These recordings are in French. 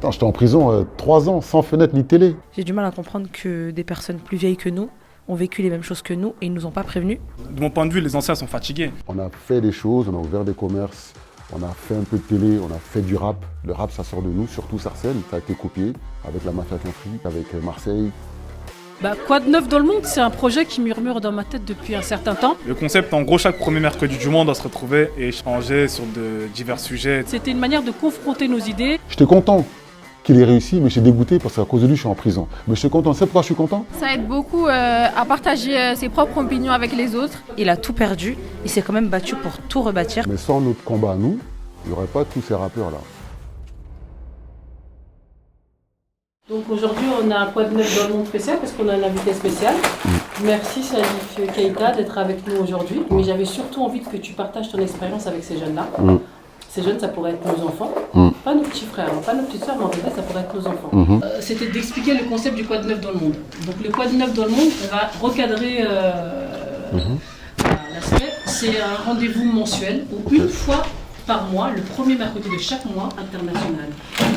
Attends, j'étais en prison 3 ans, sans fenêtre ni télé. J'ai du mal à comprendre que des personnes plus vieilles que nous ont vécu les mêmes choses que nous et ils nous ont pas prévenus. De mon point de vue, les anciens sont fatigués. On a fait des choses, on a ouvert des commerces, on a fait un peu de télé, on a fait du rap. Le rap, ça sort de nous, surtout Sarcelles. Ça a été copié avec la Mafia Quinfri, avec Marseille. Quoi de neuf dans le monde, c'est un projet qui murmure dans ma tête depuis un certain temps. Le concept, en gros, chaque premier mercredi du mois, on doit se retrouver et échanger sur de divers sujets. C'était une manière de confronter nos idées. J'étais content qu'il ait réussi, mais j'étais dégoûté parce qu'à cause de lui, je suis en prison. Mais je suis content. C'est pourquoi je suis content? Ça aide beaucoup à partager ses propres opinions avec les autres. Il a tout perdu, il s'est quand même battu pour tout rebâtir. Mais sans notre combat à nous, il n'y aurait pas tous ces rappeurs-là. Donc aujourd'hui, on a un Quoi de neuf dans le monde spécial parce qu'on a un invité spécial. Merci Salif Keita d'être avec nous aujourd'hui. Mais j'avais surtout envie que tu partages ton expérience avec ces jeunes-là. Ces jeunes, ça pourrait être nos enfants, pas nos petits frères, pas nos petites soeurs, mais en fait, ça pourrait être nos enfants. C'était d'expliquer le concept du Quoi de neuf dans le monde. Donc le Quoi de neuf dans le monde, on va recadrer l'aspect. C'est un rendez-vous mensuel où une fois par mois, le premier mercredi de chaque mois international.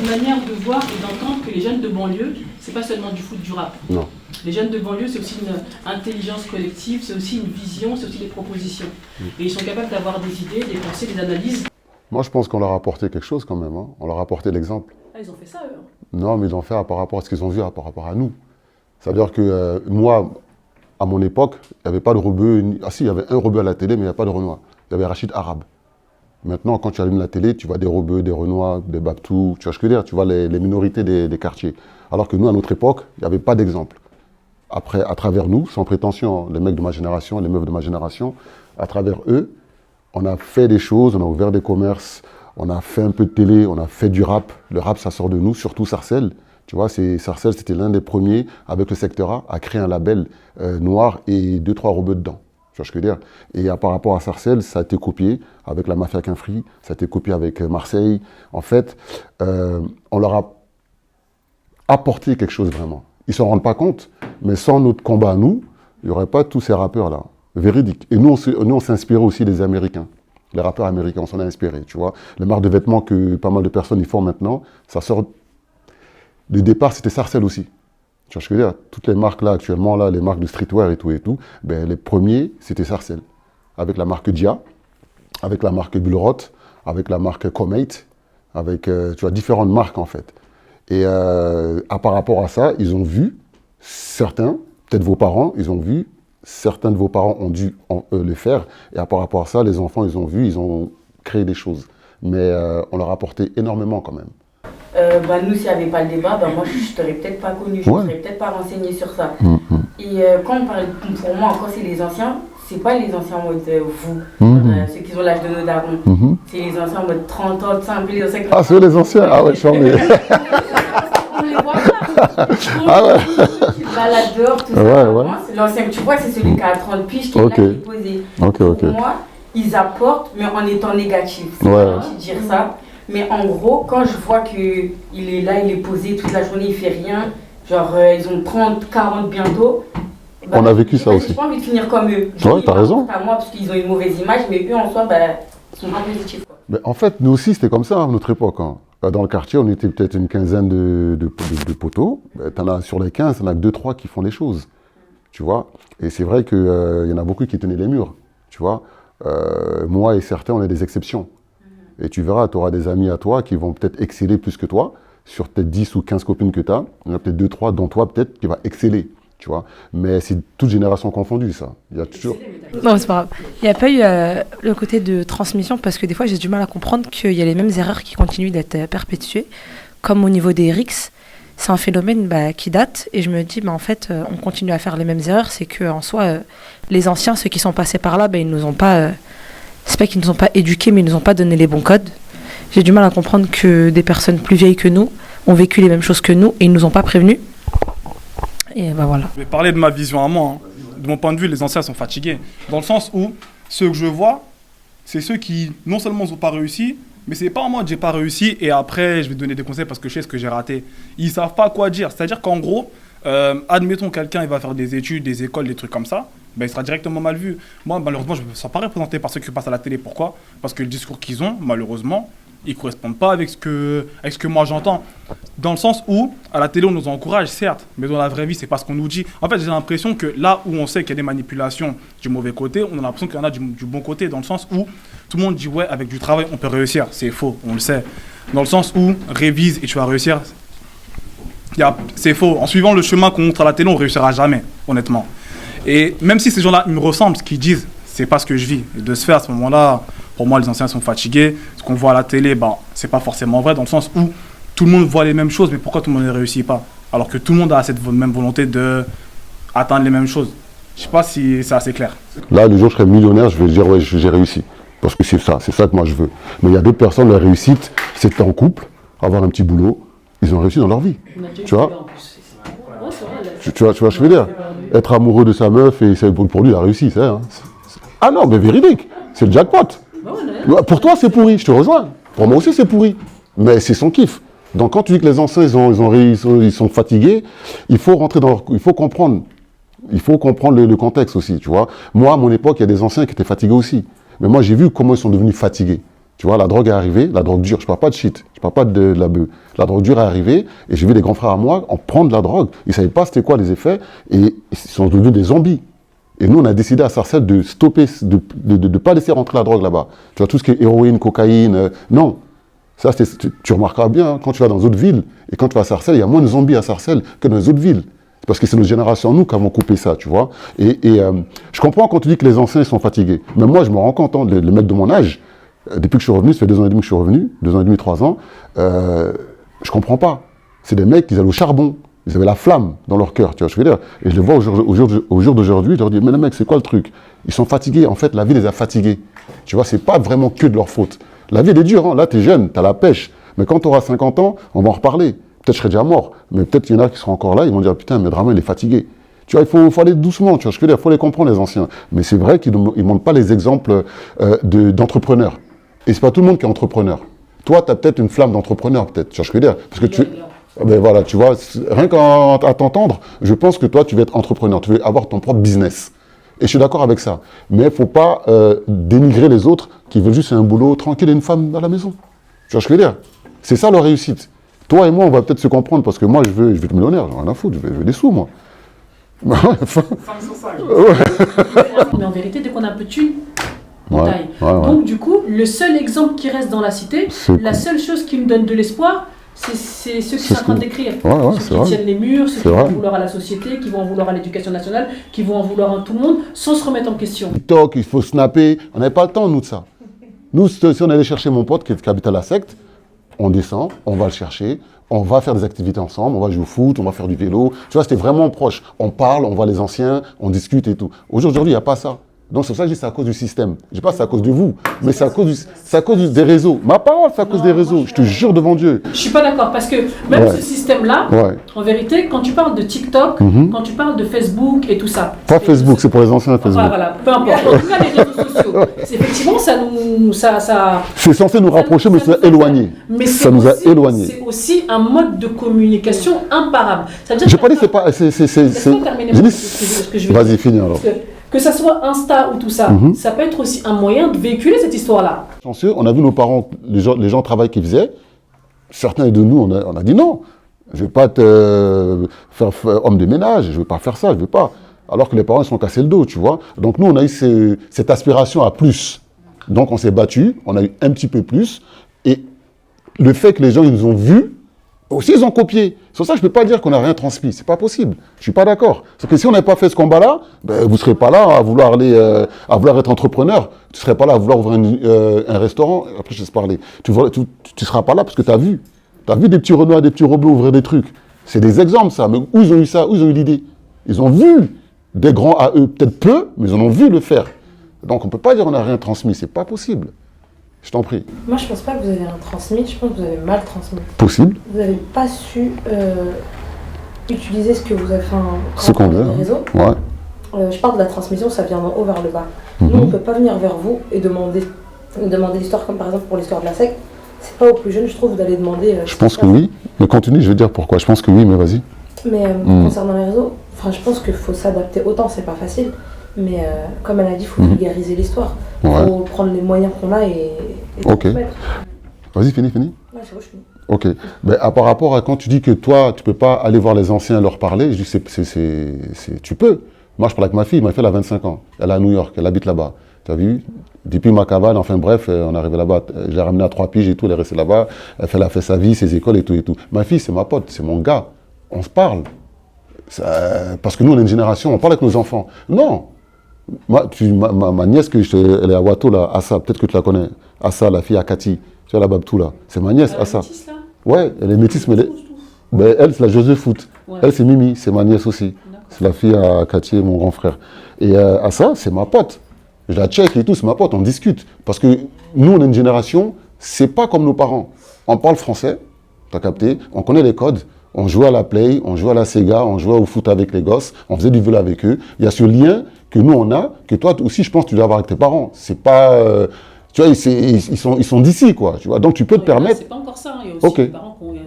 Une manière de voir et d'entendre que les jeunes de banlieue, c'est pas seulement du foot, du rap. Non. Les jeunes de banlieue, c'est aussi une intelligence collective, c'est aussi une vision, c'est aussi des propositions. Et ils sont capables d'avoir des idées, des pensées, des analyses. Moi, je pense qu'on leur a apporté quelque chose quand même. Hein. On leur a apporté l'exemple. Ah, ils ont fait ça, eux. Non, mais ils ont fait par rapport à ce qu'ils ont vu, par rapport à nous. C'est-à-dire que moi, à mon époque, il n'y avait pas de rebeu. Ah si, il y avait un rebeu à la télé, mais il n'y avait pas de Renoir. Il y avait Rachid Arabe. Maintenant, quand tu allumes la télé, tu vois des rebeux, des Renois, des Babtou, tu vois ce que je veux dire, tu vois les minorités des quartiers. Alors que nous, à notre époque, il n'y avait pas d'exemple. Après, à travers nous, sans prétention, les mecs de ma génération, les meufs de ma génération, à travers eux, on a fait des choses, on a ouvert des commerces, on a fait un peu de télé, on a fait du rap. Le rap, ça sort de nous, surtout Sarcelles. Tu vois, Sarcelles, c'était l'un des premiers, avec le secteur A, à créer un label noir et 2-3 rebeux dedans. Tu vois ce que je veux dire? Et par rapport à Sarcelles, ça a été copié avec la Mafia Quinfri, ça a été copié avec Marseille. En fait, on leur a apporté quelque chose vraiment. Ils ne s'en rendent pas compte, mais sans notre combat à nous, il n'y aurait pas tous ces rappeurs-là. Véridique. Et nous, on s'est inspiré aussi des Américains. Les rappeurs américains, on s'en a inspiré, tu vois. Les marques de vêtements que pas mal de personnes y font maintenant, ça sort... Le départ, c'était Sarcelles aussi. Tu vois ce que je veux dire? Toutes les marques là, actuellement, là, les marques de streetwear et tout, ben, les premiers, c'était Sarcelles. Avec la marque Dia, avec la marque Bullrot, avec la marque Comate, avec, tu vois, différentes marques en fait. Et par rapport à ça, ils ont vu, certains, peut-être vos parents, ils ont vu, certains de vos parents ont dû le faire. Et par rapport à ça, les enfants, ils ont vu, ils ont créé des choses. Mais on leur a apporté énormément quand même. Nous, s'il n'y avait pas le débat, moi, je ne t'aurais peut-être pas connu, je ne t'aurais peut-être pas renseigné sur ça. Et quand on parle, pour moi, encore, c'est les anciens, c'est pas les anciens en mode vous, ceux qui ont l'âge de nos darons. C'est les anciens en mode 30 ans, un peu les anciens. Ah, c'est les anciens? Ah ouais, je suis en On les voit pas. Ah ouais. Tu te balades dehors, tout ça. Ouais. L'ancien que tu vois, c'est celui qui a 30 piges, qui est là, qui est posé. Pour moi, ils apportent, mais en étant négatifs. C'est gentil de dire ça. Mais en gros, quand je vois qu'il est là, il est posé toute la journée, il fait rien, genre ils ont 30, 40 bientôt. On a vécu ça aussi. J'ai pas envie de finir comme eux. Ouais, t'as raison. À moi, parce qu'ils ont une mauvaise image, mais eux en soi, ils sont pas positifs. Quoi. Mais en fait, nous aussi, c'était comme ça à notre époque. Hein. Dans le quartier, on était peut-être une quinzaine de poteaux. T'en as, sur les 15, t'en as que 2-3 qui font les choses. Tu vois? Et c'est vrai qu'il y en a beaucoup qui tenaient les murs. Tu vois? Moi et certains, on est des exceptions. Et tu verras, tu auras des amis à toi qui vont peut-être exceller plus que toi. Sur peut-être 10 ou 15 copines que tu as, il y en a peut-être 2-3 dont toi peut-être qui va exceller. Tu vois, mais c'est toute génération confondue, ça. Il y a toujours... Non, c'est pas grave. Il n'y a pas eu le côté de transmission, parce que des fois, j'ai du mal à comprendre qu'il y a les mêmes erreurs qui continuent d'être perpétuées, comme au niveau des RICS. C'est un phénomène qui date, et je me dis, en fait, on continue à faire les mêmes erreurs. C'est qu'en soi, les anciens, ceux qui sont passés par là, ils nous ont pas... c'est pas qu'ils nous ont pas éduqués, mais ils nous ont pas donné les bons codes. J'ai du mal à comprendre que des personnes plus vieilles que nous ont vécu les mêmes choses que nous, et ils nous ont pas prévenus. Et voilà. Je vais parler de ma vision à moi. De mon point de vue, les anciens sont fatigués. Dans le sens où, ceux que je vois, c'est ceux qui, non seulement n'ont pas réussi, mais c'est pas en mode j'ai pas réussi et après je vais donner des conseils parce que je sais ce que j'ai raté. Ils savent pas quoi dire. C'est-à-dire qu'en gros, admettons quelqu'un il va faire des études, des écoles, des trucs comme ça, il sera directement mal vu. Moi, malheureusement, je ne me sens pas représenté par ceux qui passent à la télé. Pourquoi? Parce que le discours qu'ils ont, malheureusement, ils ne correspondent pas avec ce que moi j'entends. Dans le sens où, à la télé, on nous encourage, certes, mais dans la vraie vie, c'est pas ce qu'on nous dit. En fait, j'ai l'impression que là où on sait qu'il y a des manipulations du mauvais côté, on a l'impression qu'il y en a du bon côté, dans le sens où tout le monde dit, ouais, avec du travail, on peut réussir. C'est faux, on le sait. Dans le sens où, révise et tu vas réussir, c'est faux. En suivant le chemin qu'on montre à la télé, on ne réussira jamais, honnêtement. Et même si ces gens-là, ils me ressemblent, ce qu'ils disent, c'est pas ce que je vis. Et de se faire, à ce moment-là, pour moi, les anciens sont fatigués. Ce qu'on voit à la télé, c'est pas forcément vrai, dans le sens où tout le monde voit les mêmes choses, mais pourquoi tout le monde ne réussit pas? Alors que tout le monde a cette même volonté d'atteindre les mêmes choses. Je sais pas si c'est assez clair. Là, le jour où je serai millionnaire, je vais dire, ouais, j'ai réussi. Parce que c'est ça que moi je veux. Mais il y a d'autres personnes, leur réussite, c'est en couple, avoir un petit boulot. Ils ont réussi dans leur vie. Tu vois? Tu vois ce que je veux dire? Être amoureux de sa meuf, et pour lui, il a réussi. Hein. Ah non, mais véridique. C'est le jackpot. Pour toi, c'est pourri, je te rejoins. Pour moi aussi, c'est pourri. Mais c'est son kiff. Donc quand tu dis que les anciens, ils sont fatigués, il faut rentrer dans il faut comprendre. Il faut comprendre le contexte aussi, tu vois. Moi, à mon époque, il y a des anciens qui étaient fatigués aussi. Mais moi, j'ai vu comment ils sont devenus fatigués. Tu vois, la drogue est arrivée, la drogue dure. Je parle pas de shit, je parle pas de la bœuf. La drogue dure est arrivée, et j'ai vu des grands frères à moi en prendre de la drogue. Ils savaient pas c'était quoi les effets, et ils sont devenus des zombies. Et nous, on a décidé à Sarcelles de stopper, de pas laisser rentrer la drogue là-bas. Tu vois, tout ce qui est héroïne, cocaïne, non. Ça, tu remarqueras bien, hein, quand tu vas dans d'autres villes, et quand tu vas à Sarcelles, il y a moins de zombies à Sarcelles que dans les autres villes. Parce que c'est nos générations, nous, qui avons coupé ça, tu vois. Et je comprends quand tu dis que les anciens, ils sont fatigués. Mais moi, je me rends compte, hein, les mecs de mon âge, depuis que je suis revenu, ça fait 2 ans et demi que je suis revenu, 2 ans et demi, 3 ans, je comprends pas. C'est des mecs qui allaient au charbon. Ils avaient la flamme dans leur cœur, tu vois ce que je veux dire. Et je les vois au jour d'aujourd'hui, je leur dis, mais les mecs, c'est quoi le truc? Ils sont fatigués, en fait, la vie les a fatigués. Tu vois, c'est pas vraiment que de leur faute. La vie, elle est dure, hein. Là, t'es jeune, t'as la pêche. Mais quand t'auras 50 ans, on va en reparler. Peut-être je serai déjà mort, mais peut-être qu'il y en a qui seront encore là, ils vont dire, putain, mais Draman, il est fatigué. Tu vois, il faut aller doucement, tu vois ce que je veux dire, il faut les comprendre, les anciens. Mais c'est vrai qu'ils ne montrent pas les exemples d'entrepreneurs. Et c'est pas tout le monde qui est entrepreneur. Toi, tu as peut-être une flamme d'entrepreneur, peut-être, tu vois ce que je veux dire. Parce que ben voilà, tu vois, rien qu'à t'entendre, je pense que toi, tu veux être entrepreneur, tu veux avoir ton propre business. Et je suis d'accord avec ça. Mais il ne faut pas dénigrer les autres qui veulent juste un boulot tranquille et une femme à la maison. Tu vois ce que je veux dire? C'est ça leur réussite. Toi et moi, on va peut-être se comprendre parce que moi, je veux être millionnaire, j'en ai rien à foutre, je veux des sous, moi. Mais en vérité, dès qu'on a un peu de thunes, on taille. Donc, du coup, le seul exemple qui reste dans la cité, la seule chose qui me donne de l'espoir, c'est ceux qui sont en train d'écrire. Ceux qui tiennent les murs, ceux qui vont en vouloir à la société, qui vont en vouloir à l'éducation nationale, qui vont en vouloir à tout le monde, sans se remettre en question. TikTok, il faut snapper. On n'avait pas le temps, nous, de ça. Nous, si on allait chercher mon pote qui habite à la secte, on descend, on va le chercher, on va faire des activités ensemble, on va jouer au foot, on va faire du vélo. Tu vois, c'était vraiment proche. On parle, on voit les anciens, on discute et tout. Aujourd'hui, il n'y a pas ça. Donc c'est pour ça que je dis que c'est à cause du système. Je ne dis pas que c'est à cause de vous, mais c'est à cause des réseaux. Ma parole, c'est à cause des réseaux. Je te jure devant Dieu. Je ne suis pas d'accord, parce que même ce système-là, en vérité, quand tu parles de TikTok, quand tu parles de Facebook et tout ça... Pas Facebook, c'est pour les anciens Facebook. Voilà, peu importe. En tout cas, les réseaux sociaux. Effectivement, c'est censé nous rapprocher, mais ça nous a éloignés. Ça nous a éloignés. C'est aussi un mode de communication imparable. Je n'ai pas dit c'est pas... Vas-y, finis alors. Que ça soit Insta ou tout ça, ça peut être aussi un moyen de véhiculer cette histoire-là. Chanceux, on a vu nos parents, les gens travail qu'ils faisaient. Certains de nous, on a dit non. Je ne vais pas te faire homme de ménage, je ne veux pas faire ça, je ne veux pas. Alors que les parents, ils se sont cassés le dos, tu vois. Donc nous, on a eu cette aspiration à plus. Donc on s'est battu, on a eu un petit peu plus. Et le fait que les gens, ils nous ont vus, aussi, ils ont copié. C'est pour ça que je ne peux pas dire qu'on n'a rien transmis. C'est pas possible. Je ne suis pas d'accord. Parce que si on n'avait pas fait ce combat-là, ben, vous ne serez pas là à vouloir être entrepreneur. Tu ne serais pas là à vouloir ouvrir un restaurant. Après, je laisse parler. Tu ne seras pas là parce que tu as vu. Tu as vu des petits Renois, des petits Robles ouvrir des trucs. C'est des exemples, ça. Mais où ils ont eu ça? Où ils ont eu l'idée? Ils ont vu des grands à eux, peut-être peu, mais ils en ont vu le faire. Donc, on ne peut pas dire qu'on n'a rien transmis. C'est pas possible. Je t'en prie. Moi, je pense pas que vous avez rien transmis, je pense que vous avez mal transmis. Possible. Vous n'avez pas su utiliser ce que vous avez fait en les réseaux. Ouais. Je parle de la transmission, ça vient d'en haut vers le bas. Nous, on ne peut pas venir vers vous et demander l'histoire, comme par exemple pour l'histoire de la secte. C'est pas aux plus jeunes, je trouve, d'aller demander... je pense que oui, mais continue, je vais dire pourquoi. Je pense que oui, mais vas-y. Mais concernant les réseaux, je pense qu'il faut s'adapter autant, c'est pas facile. Mais comme elle a dit, il faut vulgariser l'histoire. Il faut prendre les moyens qu'on a et tout mettre. Vas-y, fini. Ouais, c'est vrai, je finis. Ok. Mais par rapport à quand tu dis que toi, tu peux pas aller voir les anciens leur parler, je dis tu peux. Moi, je parle avec ma fille elle a 25 ans. Elle est à New York, elle habite là-bas. Tu as vu? Depuis ma cabane, enfin bref, on est arrivé là-bas. Je l'ai ramenée à 3 piges et tout, elle est restée là-bas. Elle a fait sa vie, ses écoles et tout. Ma fille, c'est ma pote, c'est mon gars. On se parle. Parce que nous, on est une génération, on parle avec nos enfants. Non. Ma nièce, elle est à Wato, là, Assa, peut-être que tu la connais. Assa, la fille à Cathy. Tu vois, la Babtou, là. C'est ma nièce, Assa. Ouais, elle est métisse, mais elle, c'est la Joseph Foot. Ouais. Elle, c'est Mimi, c'est ma nièce aussi. C'est la fille à Cathy et mon grand frère. Et Assa, c'est ma pote. Je la check et tout, c'est ma pote, on discute. Parce que nous, on est une génération, c'est pas comme nos parents. On parle français, t'as capté, on connaît les codes, on jouait à la Play, on jouait à la Sega, on jouait au foot avec les gosses, on faisait du vélo avec eux. Il y a ce lien que nous, on a, que toi aussi, je pense, tu dois avoir avec tes parents. C'est pas... tu vois, ils sont d'ici, quoi. Tu vois, donc tu peux te permettre... C'est pas encore ça, il y a aussi des parents qui ont des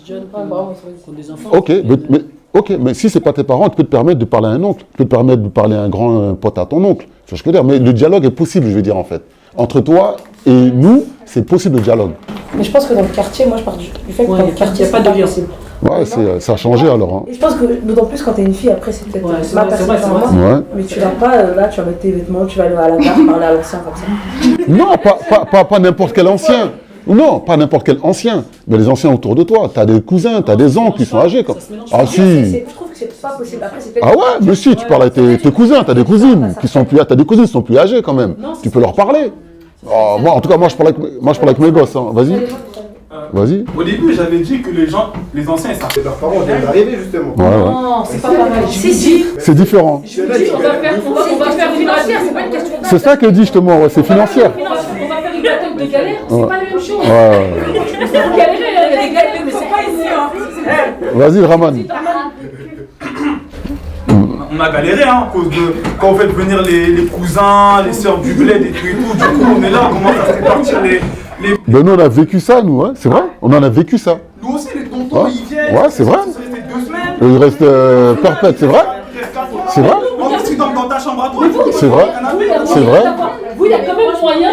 jeunes, qui ont des enfants. Ok, mais si c'est pas tes parents, tu peux te permettre de parler à un oncle, tu peux te permettre de parler à un grand pote à ton oncle. Tu vois ce que je veux dire? Mais le dialogue est possible, je veux dire, en fait. Entre toi et nous, c'est possible le dialogue. Mais je pense que dans le quartier, moi je pars du fait que dans le quartier, il n'y a pas de lien. Ouais, ça a changé alors. Hein. Et je pense que d'autant plus quand t'es une fille, après c'est peut-être ma perception. Mais tu vas pas, là tu vas mettre tes vêtements, tu vas aller à la gare, parler à l'ancien comme ça. Non, pas n'importe quel ancien. Non, pas n'importe quel ancien. Mais les anciens autour de toi. T'as des cousins, t'as des oncles qui sont âgés. Ah si. Je trouve que c'est pas possible. Après, ah ouais, mais si, tu parles avec tes cousins, t'as des cousines qui sont plus, t'as des cousines qui sont plus âgées quand même. Tu peux leur parler. Oh, moi, en tout cas, moi je parle avec mes gosses. Hein. Vas-y. Au début, j'avais dit que les anciens, ils savent. Leurs parents viennent d'arriver justement. Ouais. Non, c'est pas pareil. C'est différent. On va faire financière, c'est pas une question. C'est ça qu'elle dit justement, ouais, c'est financière. On va faire une bataille de galère, c'est pas la même chose. Ouais. Galérer, il y a des galères, mais c'est pas ici. Vas-y, Raman. On a galéré, hein, à cause de quand on fait venir les cousins, les sœurs du bled et tout. Du coup, on est là, on commence à faire partir les... Mais nous, on a vécu ça, nous, hein, c'est vrai. On en a vécu ça. Nous aussi, les tontons, ils viennent. Ouais, c'est vrai. Ils sont restés 2 semaines. Il reste perpète, c'est vrai. C'est vrai. On reste dans ta chambre à toi. C'est vrai. C'est vrai. Vous, il y a quand même moyen,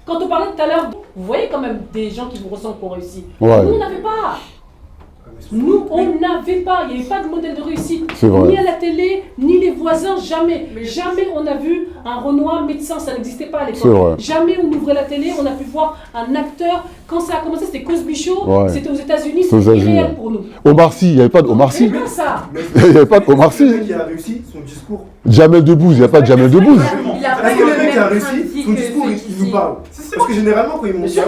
quand on parlait tout à l'heure, vous voyez quand même des gens qui vous ressemblent qui ont réussi. Ouais. Nous, on n'avait pas. Nous, on n'avait pas, il n'y avait pas de modèle de réussite, vrai. ni à la télé, ni les voisins, jamais. Jamais on a vu un Renoir médecin, ça n'existait pas à l'époque. Jamais on ouvrait la télé, on a pu voir un acteur. Quand ça a commencé, c'était Cosby Show, c'était aux États-Unis, c'était irréel pour nous. Omar Sy, il n'y avait pas d'Omar Sy. C'est pas ça. Il n'y avait pas d'Omar Sy. Qui a réussi son discours. Jamel Debbouze, il n'y a pas de Jamel Debbouze. Il a Parce que le mec qui a réussi son discours, il nous parle. Parce que généralement, quand ils m'ont dit,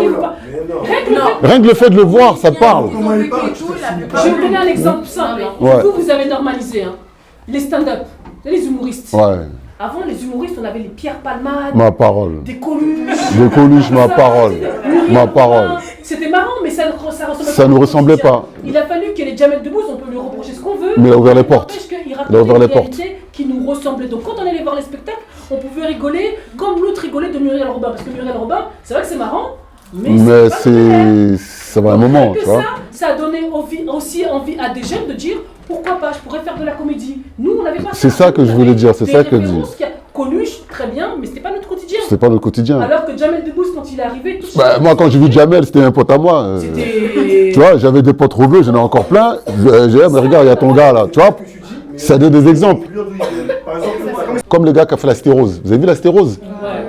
rien que le fait de le voir, ça parle. Comment il parle? Je vais vous donner un exemple simple. Vous avez normalisé les stand-up, les humoristes. Ouais. Avant, les humoristes, on avait les Pierre Palmade, ma parole. des Coluche. Des Coluche, ma parole. Ma parole. C'était marrant, mais ça ressemblait ça ne nous ressemblait pas. Il a fallu que les Jamel Debbouze, on peut lui reprocher ce qu'on veut. Mais il a ouvert les portes. Il a ouvert les portes. Qui nous ressemblait. Donc quand on allait voir les spectacles, on pouvait rigoler comme l'autre rigolait de Muriel Robin. Parce que Muriel Robin, c'est vrai que c'est marrant. Mais ça va un moment, tu vois. Ça a donné aussi envie à des jeunes de dire pourquoi pas, je pourrais faire de la comédie. Nous, on n'avait pas ça. C'est ça que je voulais dire, c'est ça que je dis. Coluche, très bien, mais c'était pas notre quotidien. C'était pas notre quotidien. Alors que Jamel Debbouze, quand il est arrivé, moi, quand j'ai vu Jamel, c'était un pote à moi. Tu vois, j'avais des potes rebeux, j'en ai encore plein. J'ai dit, mais regarde, il y a ton gars là, tu vois. Ça donne des exemples. Comme le gars qui a fait la stérose. Vous avez vu la stérose?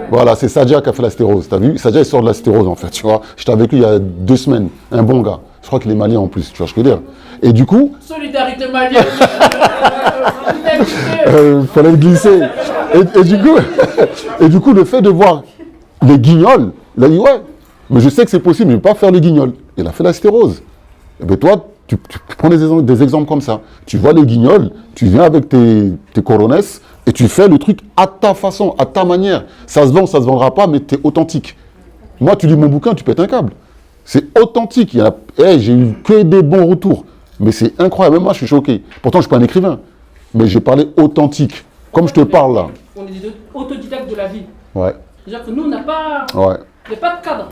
Voilà, c'est Sadia qui a fait la stérose. T'as vu? Sadia, il sort de la stérose en fait, tu vois. J'étais avec lui il y a 2 semaines. Un bon gars. Je crois qu'il est malien en plus, tu vois ce que je veux dire. Et du coup... Solidarité malienne. Fallait le glisser. Et du coup, le fait de voir les guignols, il a dit ouais, mais je sais que c'est possible, mais je ne vais pas faire les guignols. Il a fait la stérose. Et bien toi, tu prends des exemples comme ça. Tu vois les guignols, tu viens avec tes coronesses et tu fais le truc à ta façon, à ta manière. Ça se vend, ça ne se vendra pas, mais tu es authentique. Moi, tu lis mon bouquin, tu pètes un câble. C'est authentique. J'ai eu que des bons retours. Mais c'est incroyable. Même moi, je suis choqué. Pourtant, je ne suis pas un écrivain. Mais j'ai parlé authentique. Comme je te parle là. On est des autodidactes de la vie. Ouais. C'est-à-dire que nous, on n'a pas... Ouais. Il n'y a pas de cadre.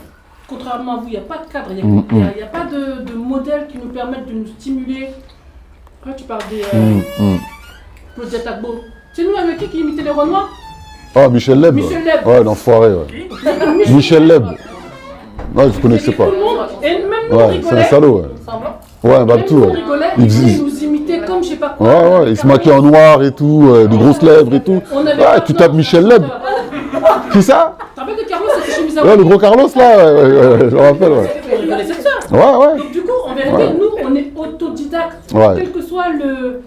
Contrairement à vous, il n'y a pas de cadre. Il n'y a pas de modèle qui nous permette de nous stimuler. Quand tu parles des... Claudia Tagbo. C'est nous avec qui imitait les Renois? Ah, Michel Leb. Michel Leb. Ouais, l'enfoiré, ouais. Michel Leb. Ouais, je ne connaissais pas. Tout le monde, et même nous, on Ouais, rigolait. c'est un salaud, ouais. Ouais, bah tout. On rigolait, il nous imitait comme je sais pas quoi. Ouais, il se maquille en noir et tout, de grosses lèvres et tout. Ouais, tu tapes Michel Leb. Qui ça? T'as vu que Carlos, c'était chez Misawa? Ouais, le gros Carlos là, je me rappelle, ouais. On rigolait sur ça. Ouais. Donc du coup, en vérité, nous, on est autodidacte. Ouais. Quel que soit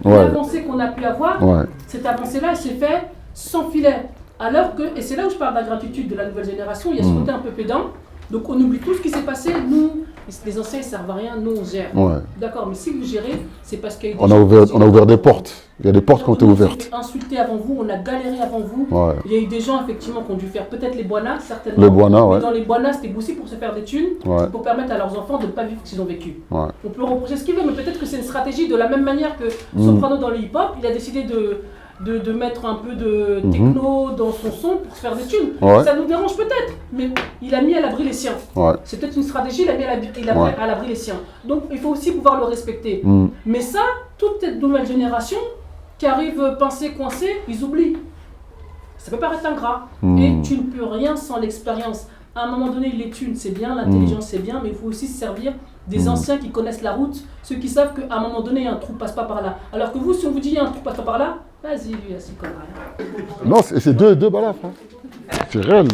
l'avancée qu'on a pu avoir, cette avancée-là, elle s'est faite sans filet. Alors que, et c'est là où je parle de la gratitude de la nouvelle génération, il y a ce côté un peu pédant. Donc on oublie tout ce qui s'est passé. Nous, les anciens, ils ne servent à rien, nous, on gère. Ouais. D'accord, mais si vous gérez, c'est parce qu'il y a eu On a ouvert des portes. Il y a des portes qui ont été ouvertes. On a été insultés avant vous, on a galéré avant vous. Ouais. Il y a eu des gens, effectivement, qui ont dû faire peut-être les Boinas, certainement. Les Boinas, ouais. Mais dans les Boinas, c'était aussi pour se faire des thunes, Ouais. pour permettre à leurs enfants de ne pas vivre ce qu'ils ont vécu. Ouais. On peut reprocher ce qu'il veut, mais peut-être que c'est une stratégie de la même manière que Soprano dans le hip-hop, il a décidé de mettre un peu de techno dans son son pour se faire des thunes. Ouais. Ça nous dérange peut-être, mais il a mis à l'abri les siens. Ouais. C'est peut-être une stratégie, il a mis à l'abri les siens. Donc il faut aussi pouvoir le respecter. Mais ça, toute cette nouvelle génération qui arrive pincée, coincée, ils oublient. Ça peut paraître ingrat. Et tu ne peux rien sans l'expérience. À un moment donné, les thunes, c'est bien, l'intelligence, c'est bien, mais il faut aussi se servir des anciens qui connaissent la route, ceux qui savent qu'à un moment donné, un trou passe pas par là. Alors que vous, si on vous dit il y a un trou passe pas par là, vas-y, lui, il s'y connaît rien. Non, c'est deux balafres. Hein. C'est réel.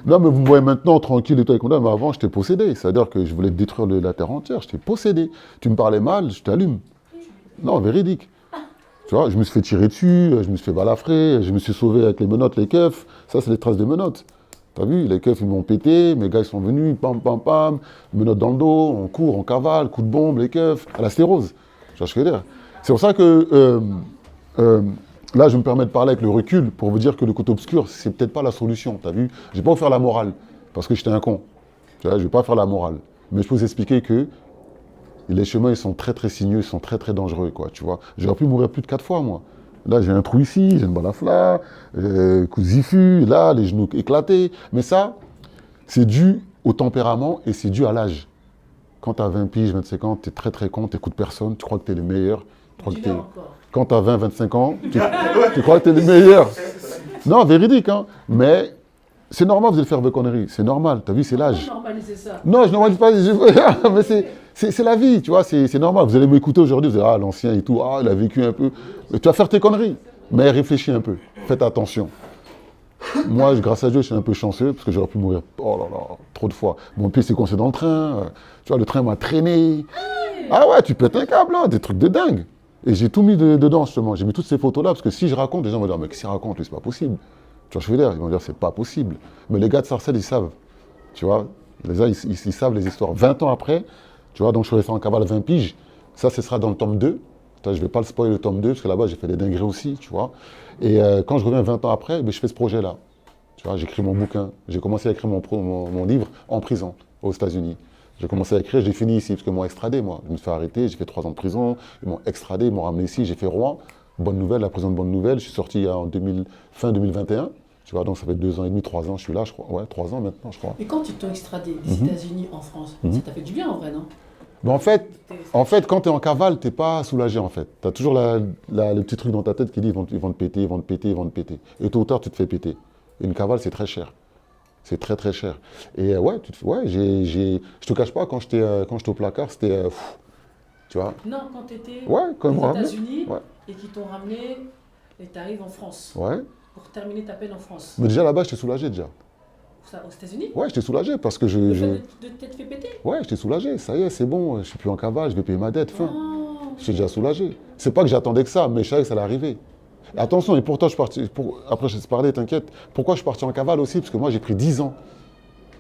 Non, mais vous me voyez maintenant tranquille et tout, mais avant, j'étais possédé. C'est-à-dire que je voulais détruire la terre entière. J'étais possédé. Tu me parlais mal, je t'allume. Non, véridique. Tu vois, je me suis fait tirer dessus, je me suis fait balafrer, je me suis sauvé avec les menottes, les keufs. Ça, c'est les traces de menottes. T'as vu, les keufs, ils m'ont pété, mes gars, ils sont venus, pam, pam, pam, menottes dans le dos, on court, on cavale, coup de bombe, les keufs, à la stérose. Tu vois ce que je veux dire? C'est pour ça que, là, je me permets de parler avec le recul pour vous dire que le côté obscur, c'est peut-être pas la solution, t'as vu? Je vais pas vous faire la morale, parce que j'étais un con. Tu vois, je vais pas faire la morale. Mais je peux vous expliquer que les chemins, ils sont très, très sinueux, ils sont très, très dangereux, quoi, tu vois. J'aurais pu mourir plus de 4 fois, moi. Là, j'ai un trou ici, j'ai une balafre là, coup de zifu, là, les genoux éclatés. Mais ça, c'est dû au tempérament et c'est dû à l'âge. Quand tu as 20 piges, 25 ans, tu es très très con, tu n'écoutes personne, tu crois que tu es le meilleur. Quand tu as 20, 25 ans, tu crois que tu es le meilleur. Non, véridique, hein. Mais c'est normal, vous allez faire vos conneries. C'est normal, tu as vu, c'est l'âge. Non, je normalise pas, mais c'est la vie, tu vois, c'est normal. Vous allez m'écouter aujourd'hui, vous allez dire, ah, l'ancien et tout, ah, il a vécu un peu. Mais tu vas faire tes conneries, mais réfléchis un peu, faites attention. Moi, grâce à Dieu, je suis un peu chanceux, parce que j'aurais pu mourir, oh là là, trop de fois. Mon pied s'est coincé dans le train, tu vois, le train m'a traîné. Ah ouais, tu pètes un câble, là, des trucs de dingue. Et j'ai tout mis dedans, justement. J'ai mis toutes ces photos-là, parce que si je raconte, les gens vont dire, mais qu'est-ce qu'il raconte, lui, c'est pas possible. Tu vois, je veux dire, ils vont dire, c'est pas possible. Mais les gars de Sarcelles, ils savent, tu vois. Les gars, ils savent les histoires. 20 ans après, tu vois, donc je suis resté en cavale 20 piges. Ça, ce sera dans le tome 2. Je ne vais pas le spoiler le tome 2, parce que là-bas, j'ai fait des dingueries aussi, tu vois. Et quand je reviens 20 ans après, je fais ce projet-là. Tu vois, j'écris mon bouquin. J'ai commencé à écrire mon livre en prison, aux États-Unis. J'ai commencé à écrire, j'ai fini ici, parce qu'ils m'ont extradé, moi. Je me suis fait arrêter, j'ai fait 3 ans de prison. Ils m'ont extradé, ils m'ont ramené ici, j'ai fait Rouen. Bonne nouvelle, la prison de Bonne Nouvelle. Je suis sorti fin 2021. Tu vois, donc ça fait 2 ans et demi, 3 ans, je suis là, je crois. Ouais, 3 ans maintenant, je crois. Et quand ils t'ont extradé des États-Unis en France, ça t'a fait du bien en vrai, non? Mais en fait, quand tu es en cavale, tu n'es pas soulagé, en fait. Tu as toujours le petit truc dans ta tête qui dit ils vont te péter, ils vont te péter, ils vont te péter. Et tôt ou tard, tu te fais péter. Et une cavale, c'est très cher. C'est très, très cher. Et ouais, je te cache pas, quand j'étais au placard, c'était... tu vois. Non, quand tu étais aux États-Unis et qu'ils t'ont ramené et tu arrives en France. Ouais. Pour terminer ta peine en France. Mais déjà là-bas, j'étais soulagé déjà. Ça, aux États-Unis? Ouais, j'étais soulagé parce que de t'être fait péter? Ouais, j'étais soulagé. Ça y est, c'est bon. Je suis plus en cavale, je vais payer ma dette. Fin. J'étais déjà soulagé. C'est pas que j'attendais que ça, mais je savais que ça allait arriver. Attention, et pourtant, je suis parti. Après, je vais te parler, t'inquiète. Pourquoi je suis parti en cavale aussi? Parce que moi, j'ai pris 10 ans.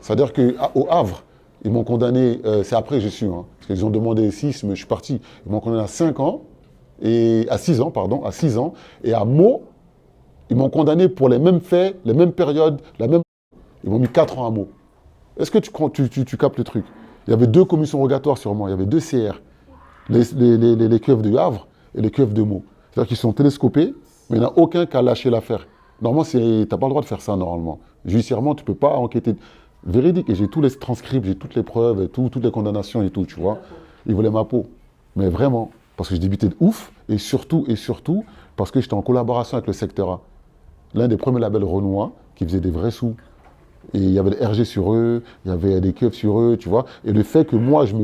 C'est-à-dire qu'au Havre, ils m'ont condamné. C'est après que j'ai su. Hein, parce qu'ils ont demandé 6, mais je suis parti. Ils m'ont condamné à 5 ans. À 6 ans, pardon. À 6 ans. Et à Meaux, ils m'ont condamné pour les mêmes faits, les mêmes périodes, la même... Ils m'ont mis 4 ans à Meaux. Est-ce que tu captes le truc? Il y avait 2 commissions rogatoires sur moi, il y avait 2 CR. Les keufs de Havre et les keufs de Meaux. C'est-à-dire qu'ils sont télescopés, mais il n'y en a aucun qui a lâché l'affaire. Normalement, tu n'as pas le droit de faire ça, normalement. Judiciairement, tu ne peux pas enquêter. Véridique, et j'ai tous les transcripts, j'ai toutes les preuves, et toutes les condamnations et tout, tu vois. Ils voulaient ma peau. Mais vraiment, parce que je débutais de ouf, et surtout, parce que j'étais en collaboration avec le secteur A. L'un des premiers labels renois qui faisait des vrais sous Et il y avait des RG sur eux, il y avait des keufs sur eux, tu vois. Et le fait que moi, je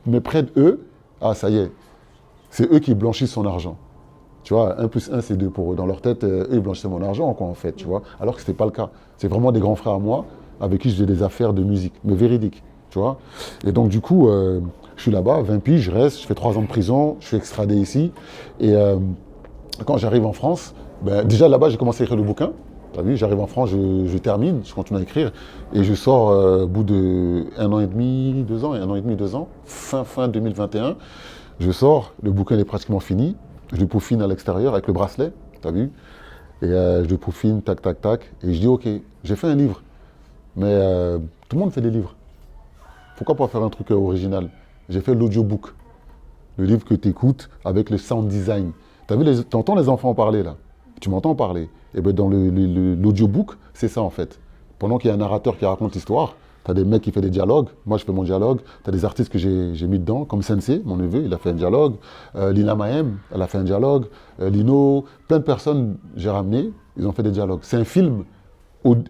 me prête eux, ah, ça y est, c'est eux qui blanchissent son argent. Tu vois, 1 + 1, c'est 2 pour eux. Dans leur tête, eux, ils blanchissaient mon argent, quoi, en fait, tu vois. Alors que ce n'était pas le cas. C'est vraiment des grands frères à moi, avec qui je faisais des affaires de musique, mais véridiques, tu vois. Et donc, du coup, je suis là-bas, 20 piges, je reste, je fais 3 ans de prison, je suis extradé ici. Et quand j'arrive en France, ben, déjà là-bas, j'ai commencé à écrire le bouquin. Tu as vu, j'arrive en France, je termine, je continue à écrire. Et je sors au bout de 1 an et demi, 2 ans, 1 an et demi, 2 ans, fin 2021. Je sors, le bouquin est pratiquement fini. Je le peaufine à l'extérieur avec le bracelet, tu as vu. Et je le peaufine, tac, tac, tac. Et je dis, ok, j'ai fait un livre. Mais tout le monde fait des livres. Pourquoi pas faire un truc original? J'ai fait l'audiobook. Le livre que tu écoutes avec le sound design. Tu as vu, tu entends les enfants parler là. Tu m'entends parler. Et bien dans l'audiobook, c'est ça en fait. Pendant qu'il y a un narrateur qui raconte l'histoire, tu as des mecs qui font des dialogues. Moi, je fais mon dialogue. Tu as des artistes que j'ai mis dedans, comme Sensei, mon neveu, il a fait un dialogue. Lina Mahem, elle a fait un dialogue. Lino, plein de personnes, j'ai ramené, ils ont fait des dialogues. C'est un film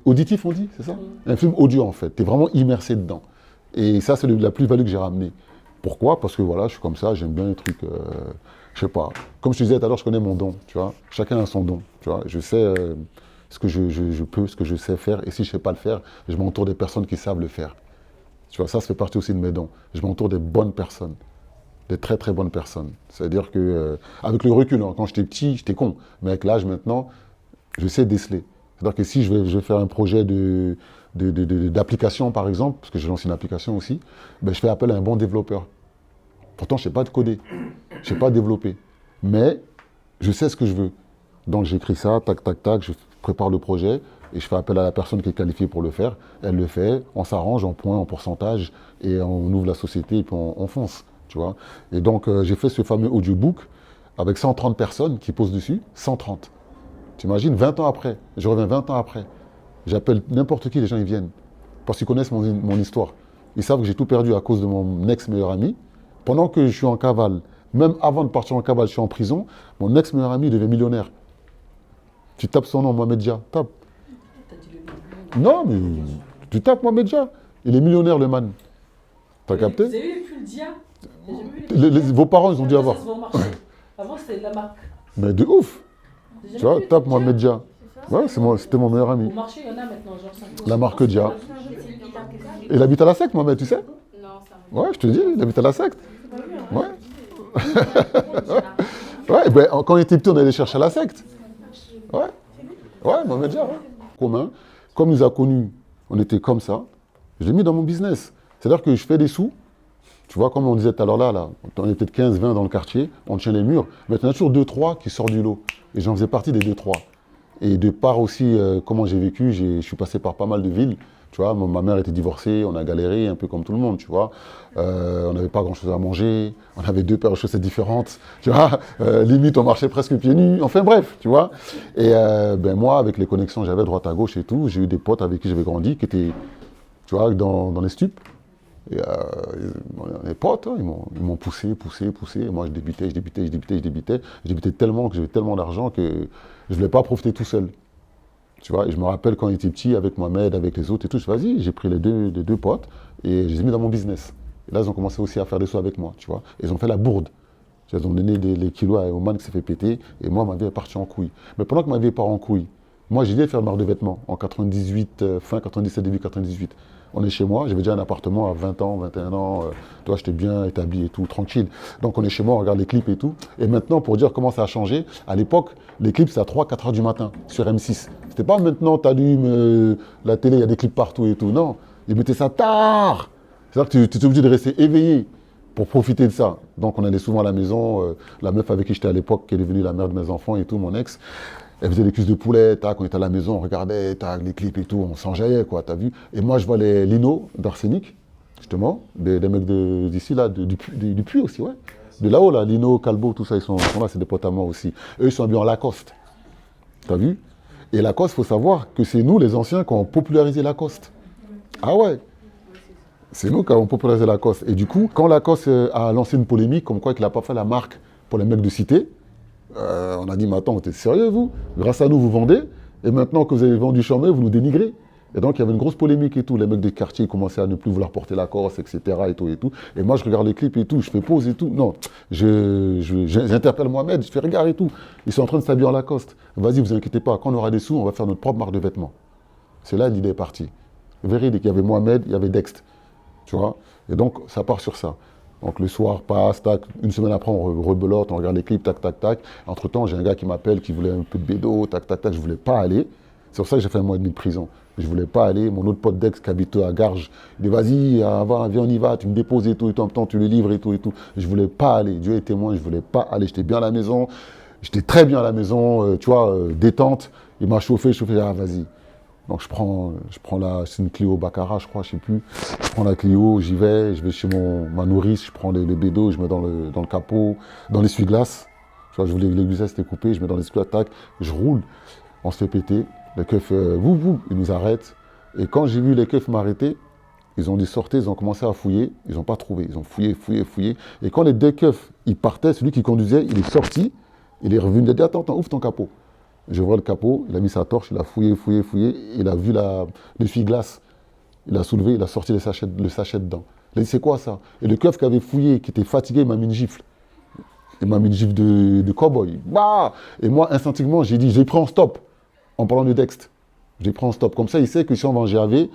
auditif, on dit, c'est ça? Un film audio en fait. Tu es vraiment immersé dedans. Et ça, c'est la plus-value que j'ai ramenée. Pourquoi? Parce que voilà, je suis comme ça, j'aime bien les trucs, je sais pas. Comme je te disais tout à l'heure, je connais mon don, tu vois. Chacun a son don, tu vois. Je sais ce que je peux, ce que je sais faire. Et si je ne sais pas le faire, je m'entoure des personnes qui savent le faire. Tu vois, ça fait partie aussi de mes dons. Je m'entoure des bonnes personnes, des très très bonnes personnes. C'est-à-dire que, avec le recul, hein, quand j'étais petit, j'étais con. Mais avec l'âge maintenant, je sais déceler. C'est-à-dire que si je vais faire un projet d'application, par exemple, parce que je lance une application aussi, ben, je fais appel à un bon développeur. Pourtant, je ne sais pas coder, je ne sais pas développer. Mais je sais ce que je veux. Donc j'écris ça, tac, tac, tac, je prépare le projet et je fais appel à la personne qui est qualifiée pour le faire. Elle le fait, on s'arrange en points, en pourcentage et on ouvre la société et puis on fonce, tu vois. Et donc j'ai fait ce fameux audiobook avec 130 personnes qui posent dessus, 130. T'imagines, 20 ans après, je reviens 20 ans après. J'appelle n'importe qui, les gens ils viennent. Parce qu'ils connaissent mon histoire. Ils savent que j'ai tout perdu à cause de mon ex-meilleur ami. Pendant que je suis en cavale, même avant de partir en cavale, je suis en prison, mon ex-meilleur ami devient millionnaire. Tu tapes son nom, Mohamed Dia, tape. Non, mais tu tapes Mohamed Dia. Il est millionnaire, le man. T'as capté? Vous avez vu le Dia? Vos parents, ils ont dû avoir. Avant, c'était la marque. Mais de ouf. Tu vois, tape Mohamed Dia. Ouais, c'était mon meilleur ami. Au marché, il y en a maintenant, genre 5. La marque Dia. Il habite à la secte, Mohamed, tu sais? Non, ça Ouais, je te dis, il habite à la secte. Ouais. Ouais, ben, quand on était petit, on allait chercher à la secte. Ouais. Ouais, Mohamed Dia, ouais. Commun. Comme il nous a connus, on était comme ça. Je l'ai mis dans mon business. C'est-à-dire que je fais des sous. Tu vois, comme on disait tout à l'heure là, on est peut-être 15, 20 dans le quartier, on tient les murs. Mais il y en a toujours 2, 3 qui sortent du lot. Et j'en faisais partie des 2, 3. Et de par aussi comment j'ai vécu, je suis passé par pas mal de villes. Tu vois, ma mère était divorcée, on a galéré un peu comme tout le monde, tu vois. On n'avait pas grand-chose à manger, on avait 2 paires de chaussettes différentes, tu vois. Limite, on marchait presque pieds nus, enfin bref, tu vois. Et ben moi, avec les connexions que j'avais droite à gauche et tout, j'ai eu des potes avec qui j'avais grandi, qui étaient, tu vois, dans les stupes. Et les potes, hein, ils m'ont poussé. Et moi, je débitais tellement que j'avais tellement d'argent que je ne voulais pas profiter tout seul. Tu vois, et je me rappelle quand il était petit, avec Mohamed, avec les autres et tout, je dis, vas-y, j'ai pris les deux potes et je les ai mis dans mon business. Et là, ils ont commencé aussi à faire des sous avec moi, tu vois. Et ils ont fait la bourde. Ils ont donné les kilos à Oman qui s'est fait péter et moi, ma vie est partie en couille. Mais pendant que ma vie part en couille, moi, j'ai dit de faire une marque de vêtements en 98, fin 97, début 98. On est chez moi, j'avais déjà un appartement à 20 ans, 21 ans, toi j'étais bien établi et tout, tranquille. Donc on est chez moi, on regarde les clips et tout. Et maintenant, pour dire comment ça a changé, à l'époque, les clips c'était à 3-4 heures du matin sur M6. C'était pas maintenant, t'allumes la télé, il y a des clips partout et tout. Non, ils mettaient ça tard. C'est-à-dire que tu étais obligé de rester éveillé pour profiter de ça. Donc on allait souvent à la maison, la meuf avec qui j'étais à l'époque, qui est devenue la mère de mes enfants et tout, mon ex, elle faisait des cuisses de poulet, tac, on était à la maison, on regardait, tac, les clips et tout, on s'enjaillait, quoi, t'as vu. Et moi, je vois les Lino d'Arsenic, justement, des mecs d'ici, là, du Puy aussi, ouais. De là-haut, là, Lino, Calbo, tout ça, ils sont là, c'est des potes à moi aussi. Eux, ils sont habillés en Lacoste, t'as vu. Et Lacoste, il faut savoir que c'est nous, les anciens, qui avons popularisé Lacoste. Ah ouais. C'est nous qui avons popularisé Lacoste. Et du coup, quand Lacoste a lancé une polémique, comme quoi qu'il n'a pas fait la marque pour les mecs de cité, on a dit, mais attends, vous êtes sérieux, vous? Grâce à nous, vous vendez, et maintenant que vous avez vendu Chambé, vous nous dénigrez. Et donc, il y avait une grosse polémique et tout. Les mecs des quartiers commençaient à ne plus vouloir porter la Corse, etc. et tout, et tout. Et moi, je regarde les clips et tout, je fais pause et tout. Non, j'interpelle Mohamed, je fais regarde et tout. Ils sont en train de s'habiller en Lacoste. Vas-y, vous inquiétez pas, quand on aura des sous, on va faire notre propre marque de vêtements. C'est là l'idée est partie. Véridique, il y avait Mohamed, il y avait Dext. Tu vois? Et donc, ça part sur ça. Donc le soir passe, tac, une semaine après on rebelote, on regarde les clips, tac, tac, tac. Entre-temps, j'ai un gars qui m'appelle, qui voulait un peu de bédo, tac, tac, tac, je voulais pas aller. C'est pour ça que j'ai fait 1 mois et demi de prison. Je voulais pas aller. Mon autre pote Dex qui habite à Garges, il dit vas-y, viens, on y va, tu me déposes et tout, en même temps tu le livres et tout, et tout. Je voulais pas aller. Dieu est témoin, je voulais pas aller. J'étais bien à la maison, j'étais très bien à la maison, tu vois, détente. Il m'a chauffé, vas-y. Donc je prends c'est une Clio Baccarat, je crois, je sais plus. Je prends la Clio, j'y vais, je vais chez ma nourrice, je prends les bédos, je mets dans le capot, dans l'essuie-glace. Tu vois, je voulais que l'aiguille était coupée, je mets dans l'essuie-glace, tac, je roule, on se fait péter. Les keufs, ils nous arrêtent. Et quand j'ai vu les keufs m'arrêter, ils ont dit sortez, ils ont commencé à fouiller, ils n'ont pas trouvé. Ils ont fouillé. Et quand les 2 keufs, ils partaient, celui qui conduisait, il est sorti, il est revenu, il a dit attends, ouvre ton capot. Je vois le capot, il a mis sa torche, il a fouillé, il a vu l'essuie-glace. Il a soulevé, il a sorti le sachet dedans. Il a dit c'est quoi ça? Et le keuf qui avait fouillé, qui était fatigué, il m'a mis une gifle. Il m'a mis une gifle de cow-boy. Bah et moi, instinctivement, j'ai dit, j'ai pris en stop. En parlant de Dext. J'ai pris en stop. Comme ça, il sait que si on va en GAV,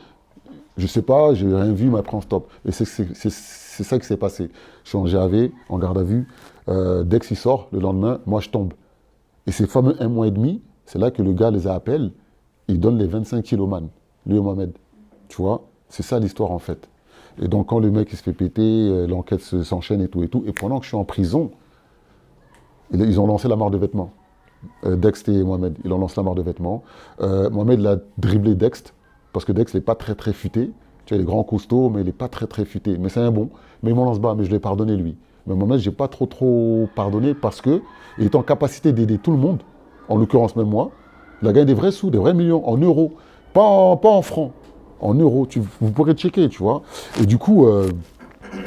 je sais pas, j'ai rien vu, il m'a pris en stop. Et c'est ça qui s'est passé. Je suis en GAV, en garde à vue. Dext, il sort, le lendemain, moi, je tombe. Et ces fameux 1 mois et demi, c'est là que le gars les appelle, il donne les 25 kiloman, lui et Mohamed. Tu vois, c'est ça l'histoire en fait. Et donc quand le mec il se fait péter, l'enquête s'enchaîne et tout. Et pendant que je suis en prison, ils ont lancé la marque de vêtements. Dext et Mohamed, ils ont lancé la marque de vêtements. Mohamed l'a dribblé Dext, parce que Dext n'est pas très très futé. Tu vois, il est grand costaud, mais il n'est pas très très futé. Mais c'est un bon. Mais il m'en lance bas, mais je l'ai pardonné lui. Mais Mohamed, je n'ai pas trop pardonné parce qu'il est en capacité d'aider tout le monde, en l'occurrence même moi. Il a gagné des vrais sous, des vrais millions, en euros. Pas en francs, en euros. Vous pourrez checker, tu vois. Et du coup,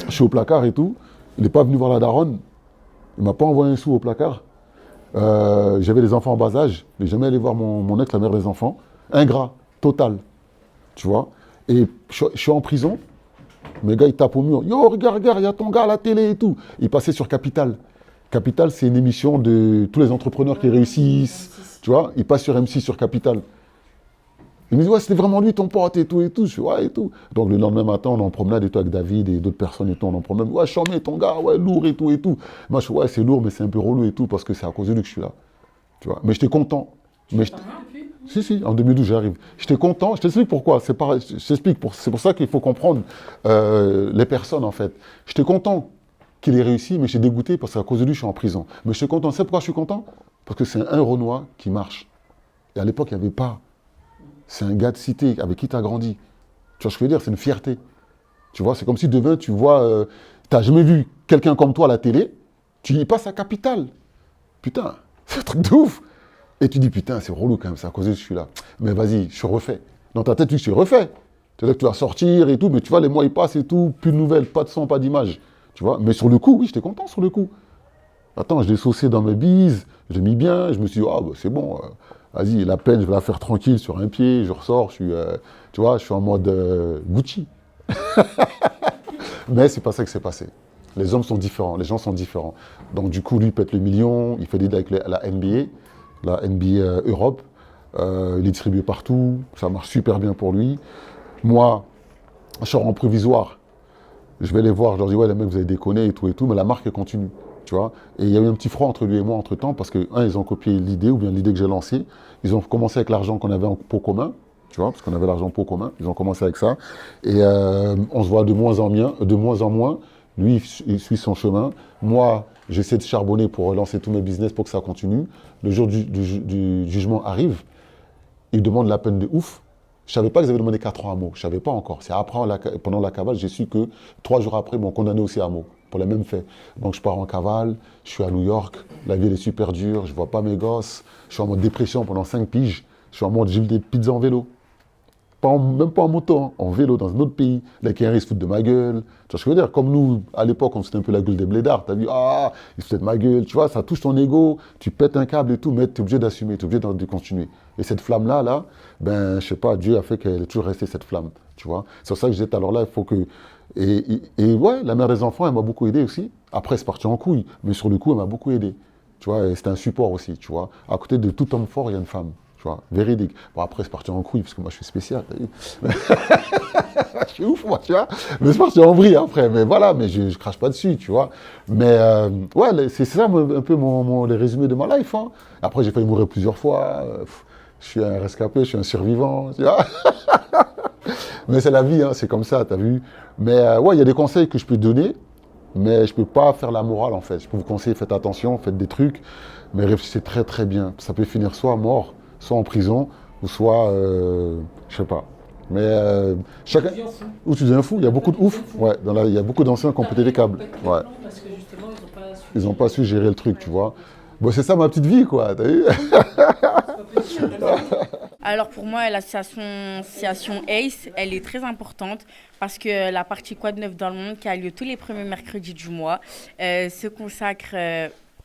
je suis au placard et tout. Il n'est pas venu voir la daronne. Il ne m'a pas envoyé un sou au placard. J'avais des enfants en bas âge. Je n'ai jamais allé voir mon ex, la mère des enfants. Ingrat, total. Tu vois. Et je suis en prison. Mes gars, ils tapent au mur. Yo, regarde, il y a ton gars à la télé et tout. Il passait sur Capital. Capital, c'est une émission de tous les entrepreneurs qui réussissent. Tu vois, il passe sur M6, sur Capital. Il me dit, ouais, c'était vraiment lui ton pote et tout et tout. Je fais, ouais, et tout. Donc le lendemain matin, on est en promenade et tout avec David et d'autres personnes et tout. On est en promenade. Ouais, chambé, ton gars, ouais, lourd et tout et tout. Moi, je fais, ouais, c'est lourd, mais c'est un peu relou et tout parce que c'est à cause de lui que je suis là. Tu vois, mais j'étais content. Si, en 2012, j'arrive. J'étais content, je t'explique pourquoi. C'est pour ça qu'il faut comprendre les personnes, en fait. J'étais content qu'il ait réussi, mais j'étais dégoûté parce qu'à cause de lui, je suis en prison. Mais j'étais content. C'est pourquoi je suis content? Parce que c'est un Renoir qui marche. Et à l'époque, il n'y avait pas. C'est un gars de cité avec qui tu as grandi. Tu vois ce que je veux dire? C'est une fierté. Tu vois, c'est comme si demain, tu vois, tu n'as jamais vu quelqu'un comme toi à la télé, tu y passes à Capital. Putain, c'est un truc de ouf. Et tu dis, putain, c'est relou quand même, c'est à cause de je suis là. Mais vas-y, je suis refait. Dans ta tête, tu suis refait. C'est-à-dire que tu vas sortir et tout, mais tu vois, les mois, ils passent et tout, plus de nouvelles, pas de son, pas d'image. Tu vois, mais sur le coup, oui, j'étais content sur le coup. Attends, je l'ai saucé dans mes bises, je l'ai mis bien, je me suis dit, ah, bah, c'est bon, vas-y, la peine, je vais la faire tranquille sur un pied, je ressors, je suis, tu vois, je suis en mode Gucci. Mais c'est pas ça qui s'est passé. Les hommes sont différents, les gens sont différents. Donc du coup, lui, il pète le million, il fait des deals avec la NBA. La NBA Europe, il est distribué partout, ça marche super bien pour lui. Moi, je sors en provisoire, je vais les voir, je leur dis ouais les mecs vous avez déconné et tout, mais la marque elle continue, tu vois. Et il y a eu un petit froid entre lui et moi entre temps parce que ils ont copié l'idée ou bien l'idée que j'ai lancée. Ils ont commencé avec l'argent qu'on avait en pot commun, tu vois, parce qu'on avait l'argent en pot commun. Ils ont commencé avec ça et on se voit de moins en moins. Lui, il suit son chemin. Moi, j'essaie de charbonner pour relancer tous mes business pour que ça continue. Le jour du jugement arrive. Il demande la peine de ouf. Je ne savais pas qu'ils avaient demandé 4 ans à mot. Je ne savais pas encore. C'est après, pendant la cavale, j'ai su que 3 jours après, ils m'ont condamné aussi à mot pour les mêmes faits. Donc, je pars en cavale. Je suis à New York. La vie, elle est super dure. Je ne vois pas mes gosses. Je suis en mode dépression pendant 5 piges. Je suis en mode, j'ai vu des pizzas en vélo. Même pas en moto, hein, en vélo, dans un autre pays. Les Kényans, ils se foutent de ma gueule. Tu vois ce que je veux dire? Comme nous, à l'époque, on se foutait un peu la gueule des blédards. T'as vu, ils se foutent de ma gueule. Tu vois, ça touche ton ego, tu pètes un câble et tout, mais t'es obligé d'assumer, t'es obligé de continuer. Et cette flamme-là, ben, je sais pas, Dieu a fait qu'elle est toujours restée cette flamme. Tu vois? C'est pour ça que je disais, alors là, il faut que... Et ouais, la mère des enfants, elle m'a beaucoup aidé aussi. Après, c'est parti en couille. Mais sur le coup, elle m'a beaucoup aidé. Tu vois, et c'était un support aussi, tu vois. À côté de tout homme fort, il y a une femme. Tu vois, véridique. Bon, après, c'est parti en couille, parce que moi, je suis spécial, t'as vu. Je suis ouf, moi, tu vois. Mais c'est parti en vrille après. Mais voilà, mais je crache pas dessus, tu vois. Mais ouais, c'est ça un peu les résumés de ma life. Hein. Après, j'ai failli mourir plusieurs fois. Je suis un rescapé, je suis un survivant, tu vois. Mais c'est la vie, hein, c'est comme ça, t'as vu. Mais ouais, il y a des conseils que je peux donner, mais je peux pas faire la morale, en fait. Je peux vous conseiller, faites attention, faites des trucs, mais réfléchissez très, très bien. Ça peut finir soit mort, soit en prison, ou soit, je sais pas. Mais chacun... Ou tu deviens fou, il y a beaucoup de ouf. Ouais, il y a beaucoup d'anciens qui ont pété les câbles. Ouais. Ils n'ont pas su gérer le truc, tu vois. Bon, c'est ça ma petite vie, quoi, t'as vu. Alors pour moi, l'association ACE, elle est très importante parce que la partie Quoi de neuf dans le monde, qui a lieu tous les premiers mercredis du mois, se consacre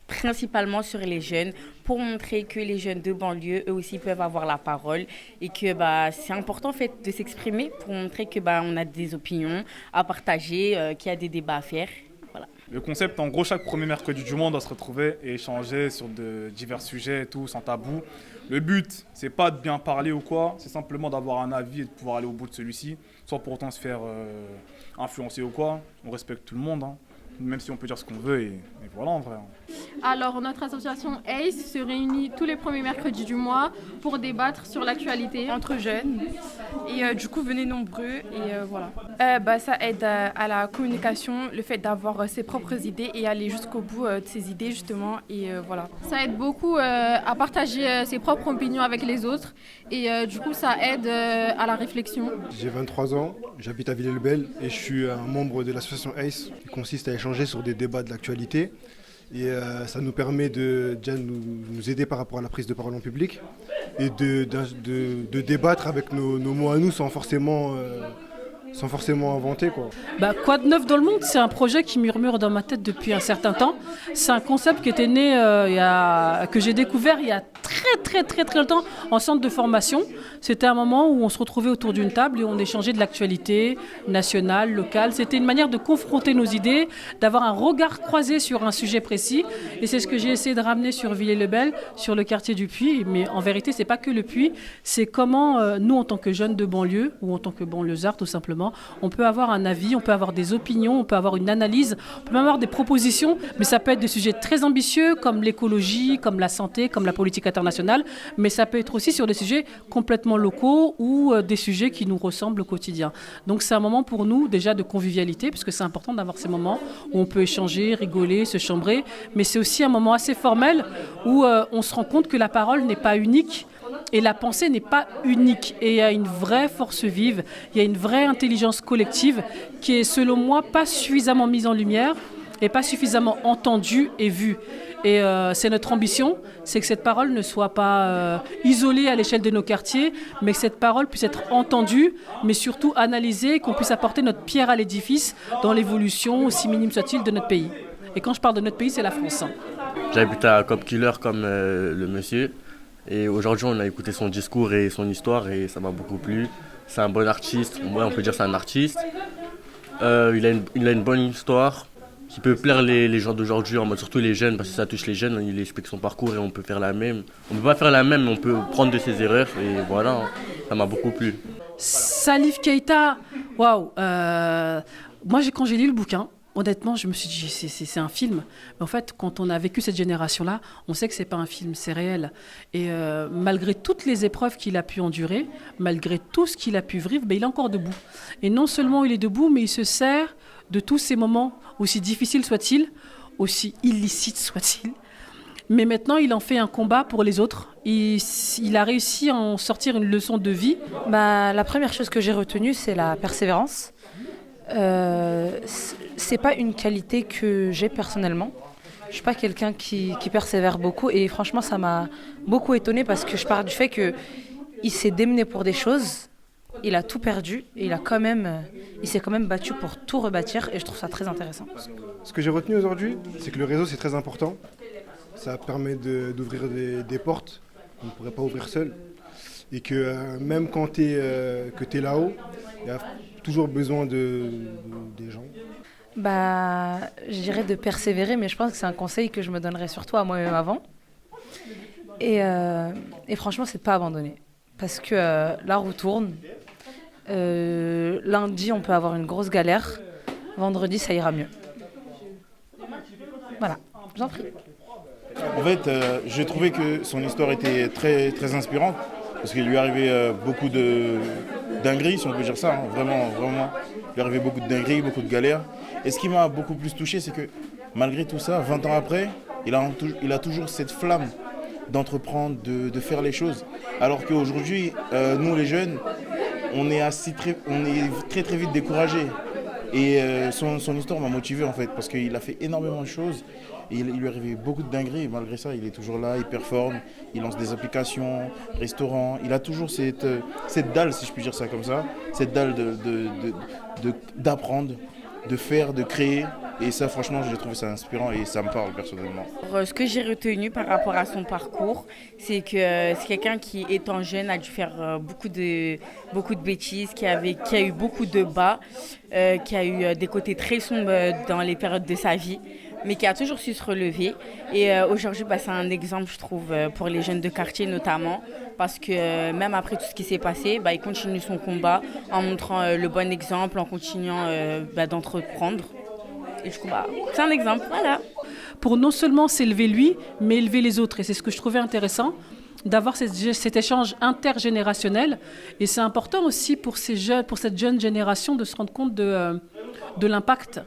principalement sur les jeunes pour montrer que les jeunes de banlieue, eux aussi, peuvent avoir la parole et que c'est important en fait, de s'exprimer pour montrer que on a des opinions à partager, qu'il y a des débats à faire. Voilà. Le concept, en gros, chaque premier mercredi du mois, on doit se retrouver et échanger sur de divers sujets et tout, sans tabou. Le but, c'est pas de bien parler ou quoi, c'est simplement d'avoir un avis et de pouvoir aller au bout de celui-ci, sans pour autant se faire influencer ou quoi. On respecte tout le monde, hein. Même si on peut dire ce qu'on veut, et voilà en vrai. Alors, notre association ACE se réunit tous les premiers mercredis du mois pour débattre sur l'actualité entre jeunes. Et du coup, venez nombreux et voilà. Ça aide à la communication, le fait d'avoir ses propres idées et aller jusqu'au bout de ses idées, justement. Et voilà. Ça aide beaucoup à partager ses propres opinions avec les autres. Et du coup, ça aide à la réflexion. J'ai 23 ans, j'habite à Villers-le-Bel et je suis un membre de l'association ACE qui consiste à échanger sur des débats de l'actualité. Et ça nous permet de déjà nous aider par rapport à la prise de parole en public et de débattre avec nos mots à nous sans forcément inventer, quoi. Quoi de neuf dans le monde, c'est un projet qui murmure dans ma tête depuis un certain temps. C'est un concept qui était né, que j'ai découvert il y a très longtemps en centre de formation. C'était un moment où on se retrouvait autour d'une table et on échangeait de l'actualité nationale, locale. C'était une manière de confronter nos idées, d'avoir un regard croisé sur un sujet précis. Et c'est ce que j'ai essayé de ramener sur Villers-le-Bel, sur le quartier du Puy. Mais en vérité, c'est pas que le Puy. C'est comment nous, en tant que jeunes de banlieue ou en tant que banlieusards, tout simplement, on peut avoir un avis, on peut avoir des opinions, on peut avoir une analyse, on peut même avoir des propositions. Mais ça peut être des sujets très ambitieux comme l'écologie, comme la santé, comme la politique internationale. Mais ça peut être aussi sur des sujets complètement locaux ou des sujets qui nous ressemblent au quotidien. Donc c'est un moment pour nous déjà de convivialité, puisque c'est important d'avoir ces moments où on peut échanger, rigoler, se chambrer, mais c'est aussi un moment assez formel où on se rend compte que la parole n'est pas unique et la pensée n'est pas unique. Et il y a une vraie force vive, il y a une vraie intelligence collective qui est selon moi pas suffisamment mise en lumière et pas suffisamment entendue et vue. Et c'est notre ambition, c'est que cette parole ne soit pas isolée à l'échelle de nos quartiers, mais que cette parole puisse être entendue, mais surtout analysée, qu'on puisse apporter notre pierre à l'édifice dans l'évolution, aussi minime soit-il, de notre pays. Et quand je parle de notre pays, c'est la France. J'habite à Cop Killer comme le monsieur. Et aujourd'hui, on a écouté son discours et son histoire et ça m'a beaucoup plu. C'est un bon artiste, ouais, on peut dire que c'est un artiste. Il a une bonne histoire qui peut plaire les gens d'aujourd'hui, surtout les jeunes, parce que ça touche les jeunes. Il explique son parcours et on peut faire la même. On ne peut pas faire la même, mais on peut prendre de ses erreurs et voilà, ça m'a beaucoup plu. Salif Keïta, waouh. Moi, quand j'ai lu le bouquin, honnêtement, je me suis dit, c'est un film. Mais en fait, quand on a vécu cette génération-là, on sait que ce n'est pas un film, c'est réel. Et malgré toutes les épreuves qu'il a pu endurer, malgré tout ce qu'il a pu vivre, il est encore debout. Et non seulement il est debout, mais il se sert de tous ces moments, aussi difficiles soient-ils, aussi illicites soient-ils. Mais maintenant, il en fait un combat pour les autres. Il a réussi à en sortir une leçon de vie. La première chose que j'ai retenue, c'est la persévérance. C'est pas une qualité que j'ai personnellement. Je suis pas quelqu'un qui persévère beaucoup et franchement ça m'a beaucoup étonnée parce que je pars du fait que il s'est démené pour des choses il a tout perdu et il s'est quand même battu pour tout rebâtir et je trouve ça très intéressant. Ce que j'ai retenu aujourd'hui, c'est que le réseau c'est très important. Ça permet d'ouvrir des portes qu'on ne pourrait pas ouvrir seul. Et que même quand tu es là-haut, il y a toujours besoin des gens. Je dirais de persévérer, mais je pense que c'est un conseil que je me donnerais surtout à moi-même avant. Et franchement, c'est de pas abandonner. Parce que la roue tourne. Lundi, on peut avoir une grosse galère. Vendredi, ça ira mieux. Voilà, je vous en prie. En fait, j'ai trouvé que son histoire était très, très inspirante. Parce qu'il lui arrivait beaucoup de dingueries, si on peut dire ça. Hein. Vraiment, vraiment. Il lui arrivait beaucoup de dingueries, beaucoup de galères. Et ce qui m'a beaucoup plus touché, c'est que malgré tout ça, 20 ans après, il a toujours cette flamme d'entreprendre, de faire les choses. Alors qu'aujourd'hui, nous les jeunes, on est très très vite découragés. Et son histoire m'a motivé en fait, parce qu'il a fait énormément de choses. Et il lui arrivait beaucoup de dingueries, et malgré ça, il est toujours là, il performe, il lance des applications, restaurants. Il a toujours cette dalle, si je puis dire ça comme ça, cette dalle d'apprendre, de faire, de créer. Et ça, franchement, j'ai trouvé ça inspirant et ça me parle personnellement. Ce que j'ai retenu par rapport à son parcours, c'est que c'est quelqu'un qui, étant jeune, a dû faire beaucoup de bêtises, qui a eu beaucoup de bas, qui a eu des côtés très sombres dans les périodes de sa vie, mais qui a toujours su se relever. Et aujourd'hui, c'est un exemple, je trouve, pour les jeunes de quartier notamment, parce que même après tout ce qui s'est passé, il continue son combat en montrant le bon exemple, en continuant d'entreprendre. Et du coup, c'est un exemple, voilà. Pour non seulement s'élever lui, mais élever les autres. Et c'est ce que je trouvais intéressant, d'avoir cet échange intergénérationnel. Et c'est important aussi pour cette jeune génération de se rendre compte de l'impact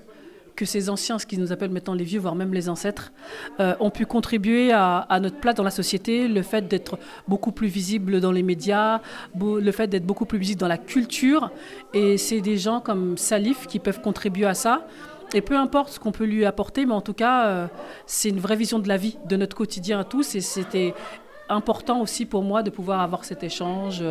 que ces anciens, ce qu'ils nous appellent maintenant les vieux, voire même les ancêtres, ont pu contribuer à notre place dans la société, le fait d'être beaucoup plus visible dans les médias, le fait d'être beaucoup plus visible dans la culture. Et c'est des gens comme Salif qui peuvent contribuer à ça. Et peu importe ce qu'on peut lui apporter, mais en tout cas, c'est une vraie vision de la vie, de notre quotidien à tous. Et c'était important aussi pour moi de pouvoir avoir cet échange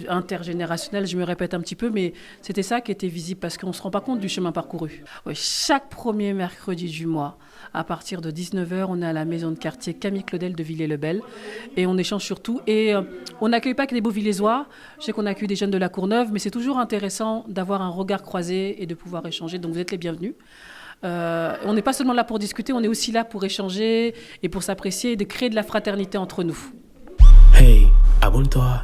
intergénérationnel, je me répète un petit peu, mais c'était ça qui était visible parce qu'on ne se rend pas compte du chemin parcouru. Oui, chaque premier mercredi du mois, à partir de 19h, on est à la maison de quartier Camille Claudel de Villers-le-Bel et on échange sur tout. Et on n'accueille pas que des Beauvillésois, je sais qu'on accueille des jeunes de la Courneuve, mais c'est toujours intéressant d'avoir un regard croisé et de pouvoir échanger, donc vous êtes les bienvenus. On n'est pas seulement là pour discuter, on est aussi là pour échanger et pour s'apprécier et de créer de la fraternité entre nous. Hey, abonne-toi.